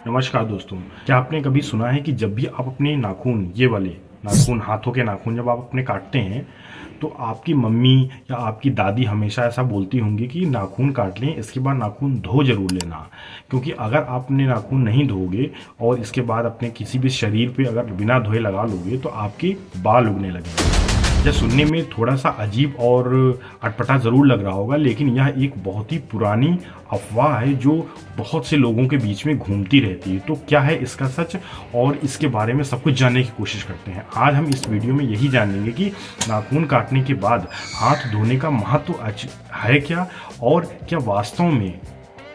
नमस्कार दोस्तों, क्या आपने कभी सुना है कि जब भी आप अपने नाखून, ये वाले नाखून, हाथों के नाखून जब आप अपने काटते हैं तो आपकी मम्मी या आपकी दादी हमेशा ऐसा बोलती होंगी कि नाखून काट लें, इसके बाद नाखून धो जरूर लेना। क्योंकि अगर आप अपने नाखून नहीं धोगे और इसके बाद अपने किसी भी शरीर पे अगर बिना धोए लगा लोगे तो आपके बाल उगने लगेंगे। यह सुनने में थोड़ा सा अजीब और अटपटा ज़रूर लग रहा होगा, लेकिन यह एक बहुत ही पुरानी अफवाह है जो बहुत से लोगों के बीच में घूमती रहती है। तो क्या है इसका सच, और इसके बारे में सब कुछ जानने की कोशिश करते हैं। आज हम इस वीडियो में यही जानेंगे कि नाखून काटने के बाद हाथ धोने का महत्व है क्या, और क्या वास्तव में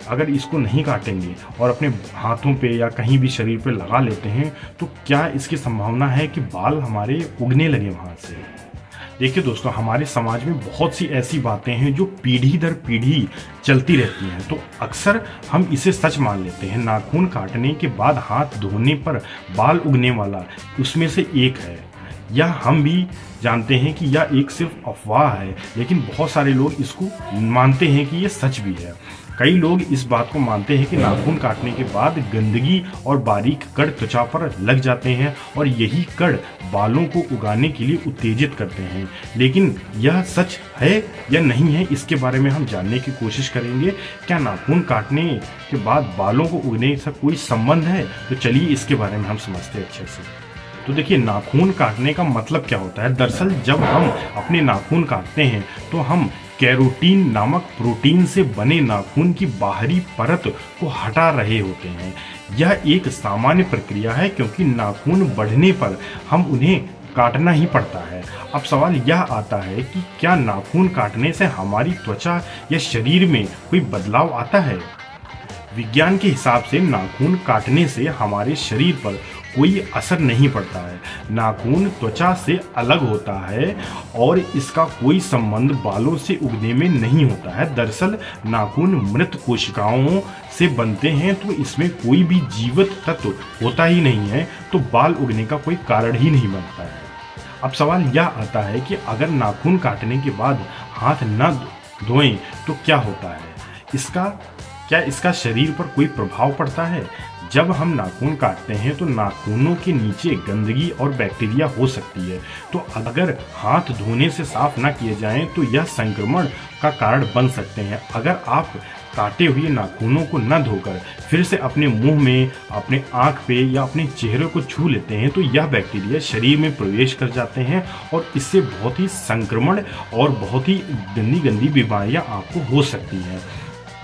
अगर इसको नहीं काटेंगे और अपने हाथों पे या कहीं भी शरीर पे लगा लेते हैं तो क्या इसकी संभावना है कि बाल हमारे उगने लगे वहाँ से। देखिए दोस्तों, हमारे समाज में बहुत सी ऐसी बातें हैं जो पीढ़ी दर पीढ़ी चलती रहती हैं, तो अक्सर हम इसे सच मान लेते हैं। नाखून काटने के बाद हाथ धोने पर बाल उगने वाला उसमें से एक है। यह हम भी जानते हैं कि यह एक सिर्फ अफवाह है, लेकिन बहुत सारे लोग इसको मानते हैं कि यह सच भी है। कई लोग इस बात को मानते हैं कि नाखून काटने के बाद गंदगी और बारीक कण त्वचा पर लग जाते हैं और यही कण बालों को उगाने के लिए उत्तेजित करते हैं। लेकिन यह सच है या नहीं है, इसके बारे में हम जानने की कोशिश करेंगे। क्या नाखून काटने के बाद बालों को उगने से कोई संबंध है? तो चलिए इसके बारे में हम समझते हैं अच्छे से। तो देखिए, नाखून काटने का मतलब क्या होता है। दरअसल जब हम अपने नाखून काटते हैं तो हम कैरोटीन नामक प्रोटीन से बने नाखून की बाहरी परत को हटा रहे होते हैं। यह एक सामान्य प्रक्रिया है क्योंकि नाखून बढ़ने पर हम उन्हें काटना ही पड़ता है। अब सवाल यह आता है कि क्या नाखून काटने से हमारी त्वचा या शरीर में कोई बदलाव आता है? विज्ञान के हिसाब से नाखून काटने से हमारे शरीर पर कोई असर नहीं पड़ता है। नाखून त्वचा से अलग होता है और इसका कोई संबंध बालों से उगने में नहीं होता है। दरअसल नाखून मृत कोशिकाओं से बनते हैं, तो इसमें कोई भी जीवित तत्व होता ही नहीं है, तो बाल उगने का कोई कारण ही नहीं बनता है। अब सवाल यह आता है कि अगर नाखून काटने के बाद हाथ न धोएं तो क्या होता है? क्या इसका शरीर पर कोई प्रभाव पड़ता है? जब हम नाखून काटते हैं तो नाखूनों के नीचे गंदगी और बैक्टीरिया हो सकती है, तो अगर हाथ धोने से साफ ना किए जाएं तो यह संक्रमण का कारण बन सकते हैं। अगर आप काटे हुए नाखूनों को न धोकर फिर से अपने मुंह में, अपने आंख पे या अपने चेहरे को छू लेते हैं तो यह बैक्टीरिया शरीर में प्रवेश कर जाते हैं और इससे बहुत ही संक्रमण और बहुत ही गंदी गंदी बीमारियां आपको हो सकती हैं।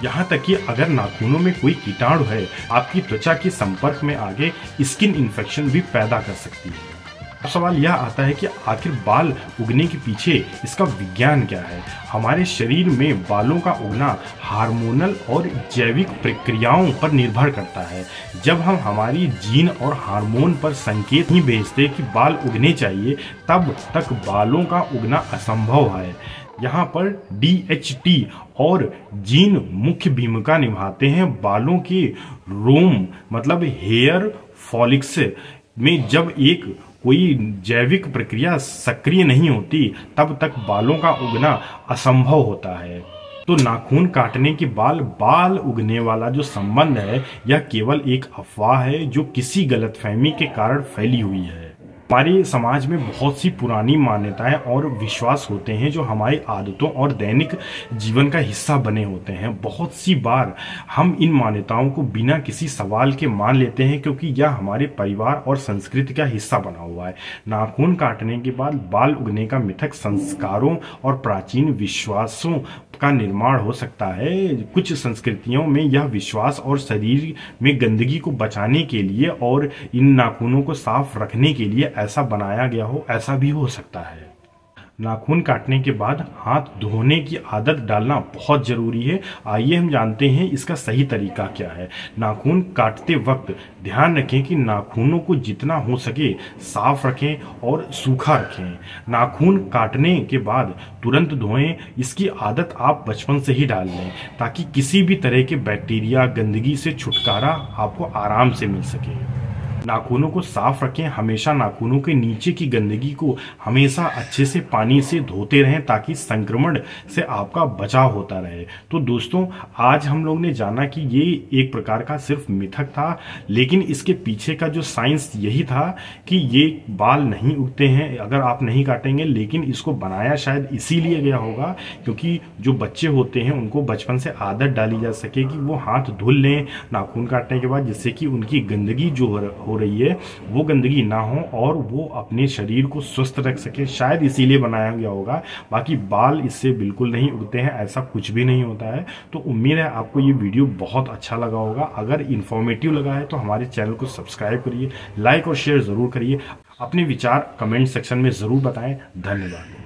यहाँ तक कि अगर नाखूनों में कोई कीटाणु है, आपकी त्वचा के संपर्क में आगे स्किन इन्फेक्शन भी पैदा कर सकती है। अब सवाल यह आता है कि आखिर बाल उगने के पीछे इसका विज्ञान क्या है। हमारे शरीर में बालों का उगना हार्मोनल और जैविक प्रक्रियाओं पर निर्भर करता है। जब हम हमारी जीन और हार्मोन पर संकेत नहीं भेजते कि बाल उगने चाहिए, तब तक बालों का उगना असंभव है। यहाँ पर DHT और जीन मुख्य भूमिका निभाते हैं। बालों के रोम मतलब हेयर फॉलिक्स में जब कोई जैविक प्रक्रिया सक्रिय नहीं होती, तब तक बालों का उगना असंभव होता है। तो नाखून काटने के बाल उगने वाला जो संबंध है, यह केवल एक अफवाह है जो किसी गलतफहमी के कारण फैली हुई है। हमारे समाज में बहुत सी पुरानी मान्यताएं और विश्वास होते हैं जो हमारी आदतों और दैनिक जीवन का हिस्सा बने होते हैं। बहुत सी बार हम इन मान्यताओं को बिना किसी सवाल के मान लेते हैं क्योंकि यह हमारे परिवार और संस्कृति का हिस्सा बना हुआ है। नाखून काटने के बाद बाल उगने का मिथक संस्कारों और प्राचीन विश्वासों का निर्माण हो सकता है। कुछ संस्कृतियों में यह विश्वास और शरीर में गंदगी को बचाने के लिए और इन नाखूनों को साफ रखने के लिए ऐसा बनाया गया हो, ऐसा भी हो सकता है। नाखून काटने के बाद हाथ धोने की आदत डालना बहुत जरूरी है। आइए हम जानते हैं इसका सही तरीका क्या है। नाखून काटते वक्त ध्यान रखें कि नाखूनों को जितना हो सके साफ रखें और सूखा रखें। नाखून काटने के बाद तुरंत धोएं, इसकी आदत आप बचपन से ही डाल लें ताकि किसी भी तरह के बैक्टीरिया, गंदगी से छुटकारा आपको आराम से मिल सके। नाखूनों को साफ रखें, हमेशा नाखूनों के नीचे की गंदगी को हमेशा अच्छे से पानी से धोते रहें ताकि संक्रमण से आपका बचाव होता रहे। तो दोस्तों, आज हम लोग ने जाना कि ये एक प्रकार का सिर्फ मिथक था, लेकिन इसके पीछे का जो साइंस यही था कि ये बाल नहीं उगते हैं अगर आप नहीं काटेंगे, लेकिन इसको बनाया शायद इसीलिए गया होगा क्योंकि जो बच्चे होते हैं उनको बचपन से आदत डाली जा सके कि वो हाथ धुल लें नाखून काटने के बाद, जिससे कि उनकी गंदगी जो हो रही है वो गंदगी ना हो और वो अपने शरीर को स्वस्थ रख सके, शायद इसीलिए बनाया गया होगा। बाकी बाल इससे बिल्कुल नहीं उगते हैं, ऐसा कुछ भी नहीं होता है। तो उम्मीद है आपको ये वीडियो बहुत अच्छा लगा होगा। अगर इन्फॉर्मेटिव लगा है तो हमारे चैनल को सब्सक्राइब करिए, लाइक और शेयर जरूर करिए, अपने विचार कमेंट सेक्शन में जरूर बताएं। धन्यवाद।